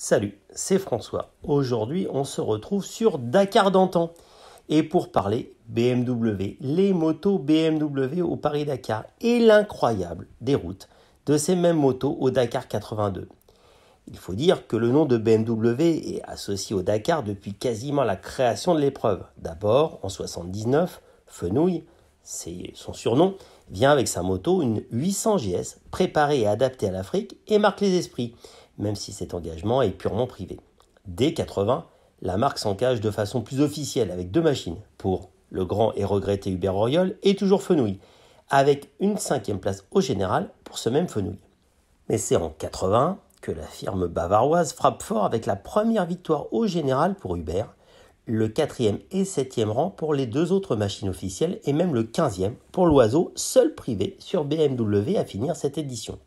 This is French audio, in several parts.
Salut, c'est François. Aujourd'hui, on se retrouve sur Dakar d'antan. Et pour parler BMW, les motos BMW au Paris-Dakar et l'incroyable déroute de ces mêmes motos au Dakar 82. Il faut dire que le nom de BMW est associé au Dakar depuis quasiment la création de l'épreuve. D'abord, en 79, Fenouil, c'est son surnom, vient avec sa moto, une 800 GS, préparée et adaptée à l'Afrique et marque les esprits, même si cet engagement est purement privé. Dès 80, la marque s'engage de façon plus officielle avec deux machines pour le grand et regretté Hubert Auriol et toujours Fenouil, avec une 5e place au général pour ce même Fenouil. Mais c'est en 80 que la firme bavaroise frappe fort avec la première victoire au général pour Hubert, le 4e et 7e rang pour les deux autres machines officielles et même le 15e pour l'Oiseau, seul privé sur BMW à finir cette édition.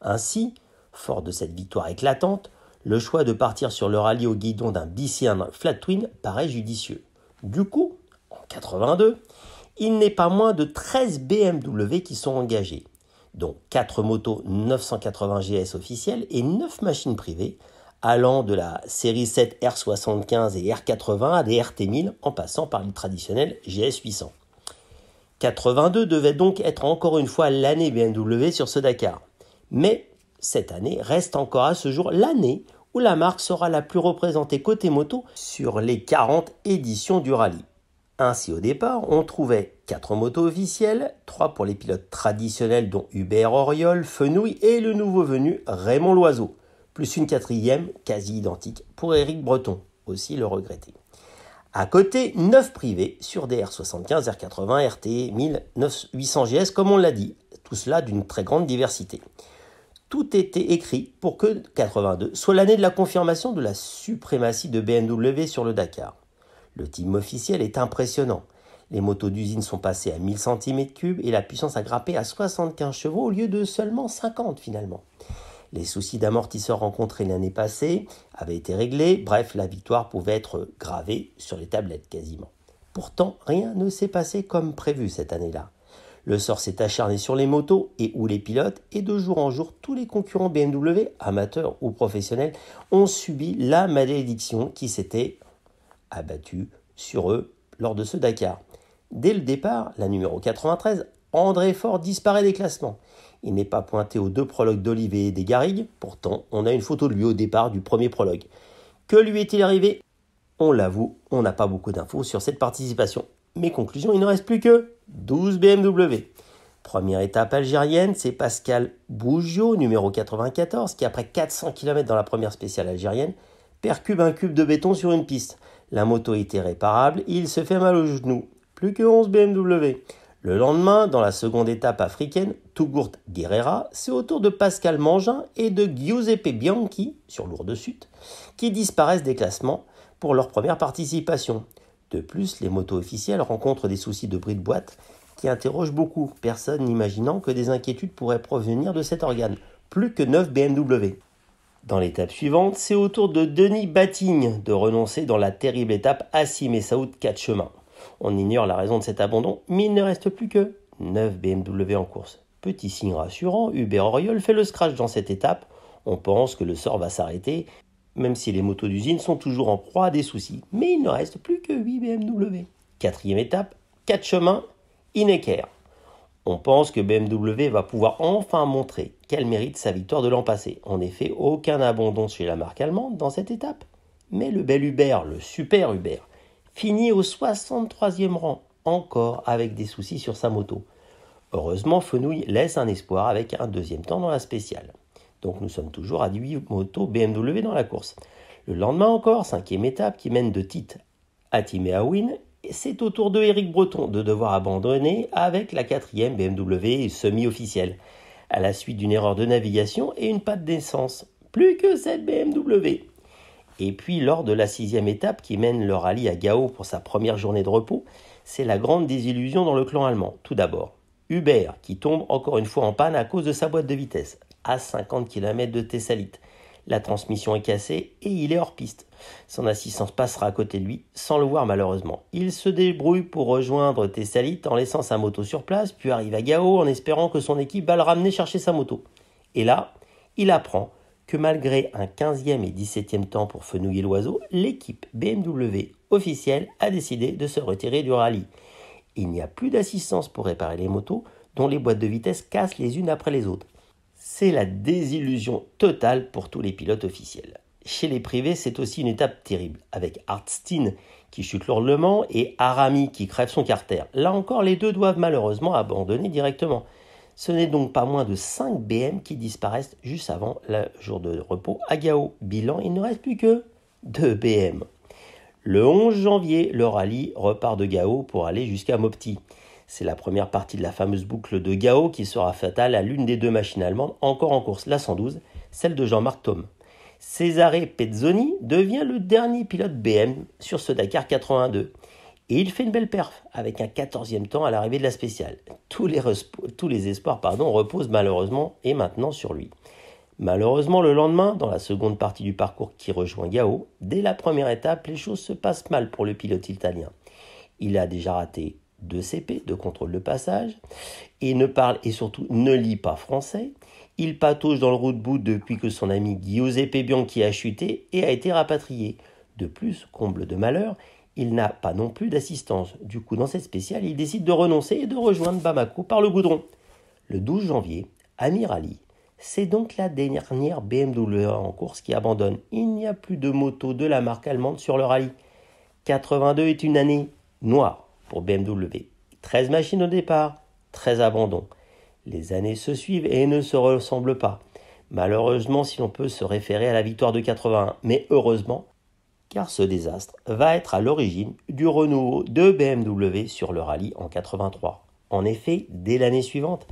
Ainsi, fort de cette victoire éclatante, le choix de partir sur le rallye au guidon d'un bicylindre flat twin paraît judicieux. Du coup, en 82, il n'est pas moins de 13 BMW qui sont engagés, dont 4 motos 980 GS officielles et 9 machines privées, allant de la série 7 R75 et R80 à des RT1000 en passant par les traditionnels GS800. 82 devait donc être encore une fois l'année BMW sur ce Dakar. Mais cette année reste encore à ce jour l'année où la marque sera la plus représentée côté moto sur les 40 éditions du rallye. Ainsi au départ, on trouvait 4 motos officielles, 3 pour les pilotes traditionnels dont Hubert Auriol, Fenouil et le nouveau venu Raymond Loiseau, plus une 4e quasi identique pour Éric Breton, aussi le regretté. À côté, 9 privés sur des R75, R80, RT, 1000, 800 GS comme on l'a dit, tout cela d'une très grande diversité. Tout était écrit pour que 82 soit l'année de la confirmation de la suprématie de BMW sur le Dakar. Le team officiel est impressionnant. Les motos d'usine sont passées à 1000 cm3 et la puissance a grimpé à 75 chevaux au lieu de seulement 50 finalement. Les soucis d'amortisseurs rencontrés l'année passée avaient été réglés, bref, la victoire pouvait être gravée sur les tablettes quasiment. Pourtant, rien ne s'est passé comme prévu cette année-là. Le sort s'est acharné sur les motos et ou les pilotes et de jour en jour, tous les concurrents BMW, amateurs ou professionnels, ont subi la malédiction qui s'était abattue sur eux lors de ce Dakar. Dès le départ, la numéro 93, André Faure disparaît des classements. Il n'est pas pointé aux 2 prologues d'Olivet et des Garrigues, pourtant on a une photo de lui au départ du premier prologue. Que lui est-il arrivé ? On l'avoue, on n'a pas beaucoup d'infos sur cette participation. Mes conclusions, il ne reste plus que 12 BMW. Première étape algérienne, c'est Pascal Bougiot, numéro 94, qui après 400 km dans la première spéciale algérienne, percube un cube de béton sur une piste. La moto était réparable, il se fait mal au genou. Plus que 11 BMW. Le lendemain, dans la seconde étape africaine, Tougourt Guerrera, c'est au tour de Pascal Mangin et de Giuseppe Bianchi, sur Lourdes Sud, qui disparaissent des classements pour leur première participation. De plus, les motos officielles rencontrent des soucis de bris de boîte qui interrogent beaucoup, personne n'imaginant que des inquiétudes pourraient provenir de cet organe. Plus que 9 BMW. Dans l'étape suivante, c'est au tour de Denis Batigne de renoncer dans la terrible étape Hassi Messaoud 4 chemins. On ignore la raison de cet abandon, mais il ne reste plus que 9 BMW en course. Petit signe rassurant, Hubert Auriol fait le scratch dans cette étape. On pense que le sort va s'arrêter, même si les motos d'usine sont toujours en proie à des soucis. Mais il ne reste plus que 8 BMW. 4e étape, 4 chemins, Inecker. On pense que BMW va pouvoir enfin montrer qu'elle mérite sa victoire de l'an passé. En effet, aucun abandon chez la marque allemande dans cette étape. Mais le bel Hubert, le super Hubert, finit au 63e rang, encore avec des soucis sur sa moto. Heureusement, Fenouil laisse un espoir avec un 2e temps dans la spéciale. Donc nous sommes toujours à 8 motos BMW dans la course. Le lendemain encore, 5e étape qui mène de Tite à Timéaouine. Et c'est au tour de Éric Breton de devoir abandonner avec la 4e BMW semi-officielle, à la suite d'une erreur de navigation et une panne d'essence. Plus que 7 BMW. Et puis lors de la 6e étape qui mène le rallye à Gao pour sa première journée de repos, c'est la grande désillusion dans le clan allemand. Tout d'abord, Hubert qui tombe encore une fois en panne à cause de sa boîte de vitesse, à 50 km de Thessalite. La transmission est cassée et il est hors piste. Son assistance passera à côté de lui sans le voir malheureusement. Il se débrouille pour rejoindre Thessalite en laissant sa moto sur place, puis arrive à Gao en espérant que son équipe va le ramener chercher sa moto. Et là, il apprend que malgré un 15e et 17e temps pour fenouiller l'oiseau, l'équipe BMW officielle a décidé de se retirer du rallye. Il n'y a plus d'assistance pour réparer les motos dont les boîtes de vitesse cassent les unes après les autres. C'est la désillusion totale pour tous les pilotes officiels. Chez les privés, c'est aussi une étape terrible, avec Hartstein qui chute lourdement et Arami qui crève son carter. Là encore, les deux doivent malheureusement abandonner directement. Ce n'est donc pas moins de 5 BM qui disparaissent juste avant le jour de repos à Gao. Bilan, il ne reste plus que 2 BM. Le 11 janvier, le rallye repart de Gao pour aller jusqu'à Mopti. C'est la première partie de la fameuse boucle de Gao qui sera fatale à l'une des deux machines allemandes encore en course, la 112, celle de Jean-Marc Thom. Cesare Pezzoni devient le dernier pilote BM sur ce Dakar 82. Et il fait une belle perf avec un 14e temps à l'arrivée de la spéciale. Tous les espoirs reposent malheureusement et maintenant sur lui. Malheureusement, le lendemain, dans la seconde partie du parcours qui rejoint Gao, dès la première étape, les choses se passent mal pour le pilote italien. Il a déjà raté 2 CP, de contrôle de passage, et ne parle et surtout ne lit pas français. Il patauge dans le route-bout depuis que son ami Giuseppe Bianchi a chuté et a été rapatrié. De plus, comble de malheur, il n'a pas non plus d'assistance. Du coup, dans cette spéciale, il décide de renoncer et de rejoindre Bamako par le goudron. Le 12 janvier, Amir Ali, c'est donc la dernière BMW en course qui abandonne. Il n'y a plus de moto de la marque allemande sur le rallye. 82 est une année noire pour BMW. 13 machines au départ, 13 abandons. Les années se suivent et ne se ressemblent pas. Malheureusement, si l'on peut se référer à la victoire de 81, mais heureusement, car ce désastre va être à l'origine du renouveau de BMW sur le rallye en 83. En effet, dès l'année suivante,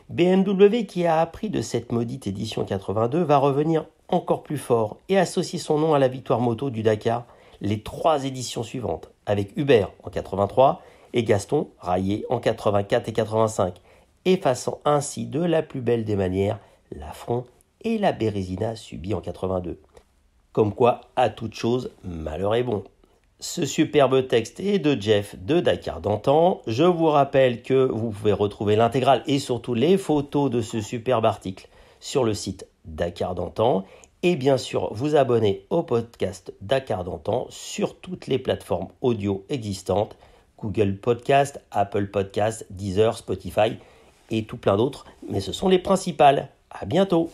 BMW, qui a appris de cette maudite édition 82, va revenir encore plus fort et associer son nom à la victoire moto du Dakar les 3 éditions suivantes, avec Hubert en 83 et Gaston raillé en 84 et 85, effaçant ainsi de la plus belle des manières l'affront et la bérésina subie en 82. Comme quoi, à toute chose, malheur est bon. Ce superbe texte est de Jeff de Dakar d'antan. Je vous rappelle que vous pouvez retrouver l'intégrale et surtout les photos de ce superbe article sur le site Dakar d'antan. Et bien sûr, vous abonner au podcast Dakar d'antan sur toutes les plateformes audio existantes. Google Podcast, Apple Podcast, Deezer, Spotify et tout plein d'autres. Mais ce sont les principales. À bientôt.